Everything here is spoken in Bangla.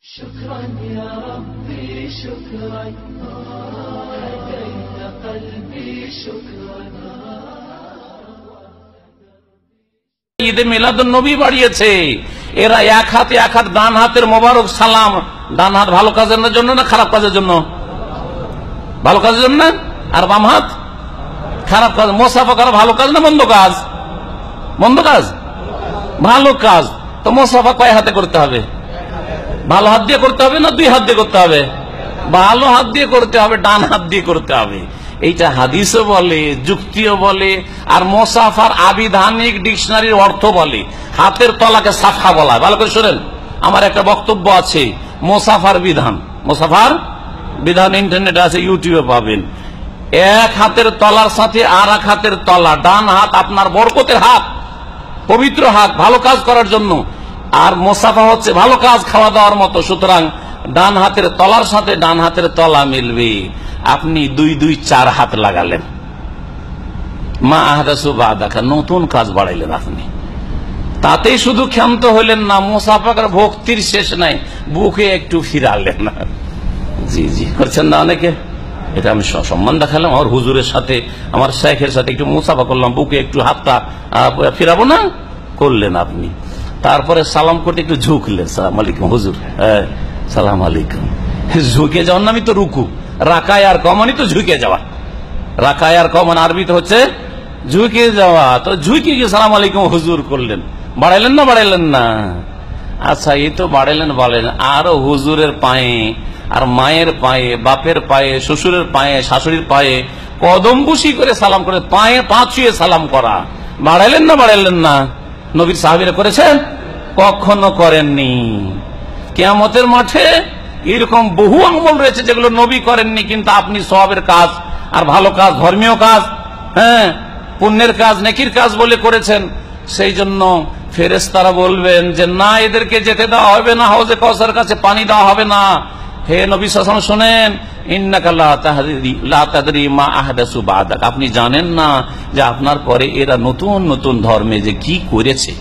شكرا يا ربي شكرا هديت قلبي شكرا ঈদে মিলাদুন নবী বাড়িয়েছে। এরা এক হাত ডান হাতের মোবারক সালাম। ডান হাত ভালো কাজের জন্য না খারাপ কাজের জন্য? ভালো কাজের জন্য। আর বাম হাত খারাপ কাজ। মোসাফা করা ভালো কাজ না মন্দ কাজ? মন্দ কাজ, ভালো কাজ। তো মোসাফা কয় হাতে করতে হবে? ভালো হাত দিয়ে করতে হবে না দুই হাত দিয়ে করতে হবে? ভালো হাত দিয়ে করতে হবে, ডান হাত দিয়ে করতে হবে। এইটা হাদিসও বলে, যুক্তিও বলে, আর মোসাফার আবিধানিক ডিকশনারির অর্থ বলে। হাতের তলাকে সাফা বলা। ভালো করে শোনেন, আমার একটা বক্তব্য আছে মোসাফার বিধান। মোসাফার বিধান ইন্টারনেটে আছে, ইউটিউবে পাবেন। এক হাতের তলার সাথে আর এক হাতের তলা, ডান হাত আপনার বরকতের হাত, পবিত্র হাত, ভালো কাজ করার জন্য। আর মোসাফা হচ্ছে ভালো কাজ, খাওয়া দাওয়ার মতো। সুতরাং ডান হাতের তলার সাথে ডান হাতের তলা মিলবে। আপনি দুই দুই চার হাত লাগালেন, মা আহদাসু বাদাকা, নতুন কাজ বাড়াইলেন আপনি। তাতেই শুধু ক্ষান্ত হইলেন না, মোসাফার ভক্তির শেষ নাই, বুকে একটু ফিরালেন না। জি জি করছেন না অনেকে। এটা আমি সম্মান দেখালাম, আমার হুজুরের সাথে, আমার শেখের সাথে একটু মুসাফা করলাম, বুকে একটু হাতটা ফিরাবো না, করলেন আপনি। তারপরে সালাম করতে একটু ঝুঁকলেন, সালাম আলাইকুম হুজুর, হ্যাঁ সালাম আলাইকুম। ঝুঁকে যাওয়ার নামই তো রুকু। রাকায় আর কমানি তো ঝুঁকে যাওয়া। রাকায় আর কমান আরবিতে হচ্ছে ঝুঁকে যাওয়া। তো ঝুঁকে গিয়ে সালাম আলাইকুম হুজুর করলেন, বাড়াইলেন না বাড়াইলেন না? আচ্ছা, এই তো বাড়াইলেন বলেন, আরো হুজুরের পায়ে আর মায়ের পায়ে, বাপের পায়ে, শ্বশুরের পায়ে, শাশুড়ির পায়ে কদম বুসি করে সালাম করে, পায়ে পা ছুঁয়ে সালাম করা, বাড়াইলেন না বাড়াইলেন না? নবীর সাহাবীরা করেছেন? কখনো করেননি। কিয়ামতের মাঠে এরকম বহু আমল রয়েছে যেগুলো নবী করেননি, কিন্তু আপনি সওয়াবের কাজ আর ভালো কাজ, ধর্মীয় কাজ, হ্যাঁ পুণ্যের কাজ, নেকির কাজ বলে করেছেন। সেই জন্য ফেরেশতারা বলবেন যে না, এদেরকে যেতে দেওয়া হবে না, হাউজে কাউসার কাছে পানি দেওয়া হবে না। হে নবী সাল্লাল্লাহু আলাইহি ওয়াসাল্লাম শুনেন, ইন্নাকা লা তাদরি মা আহদাসু বাদাক, আপনি জানেন না যে আপনার পরে এরা নতুন নতুন ধর্মে যে কি করেছে।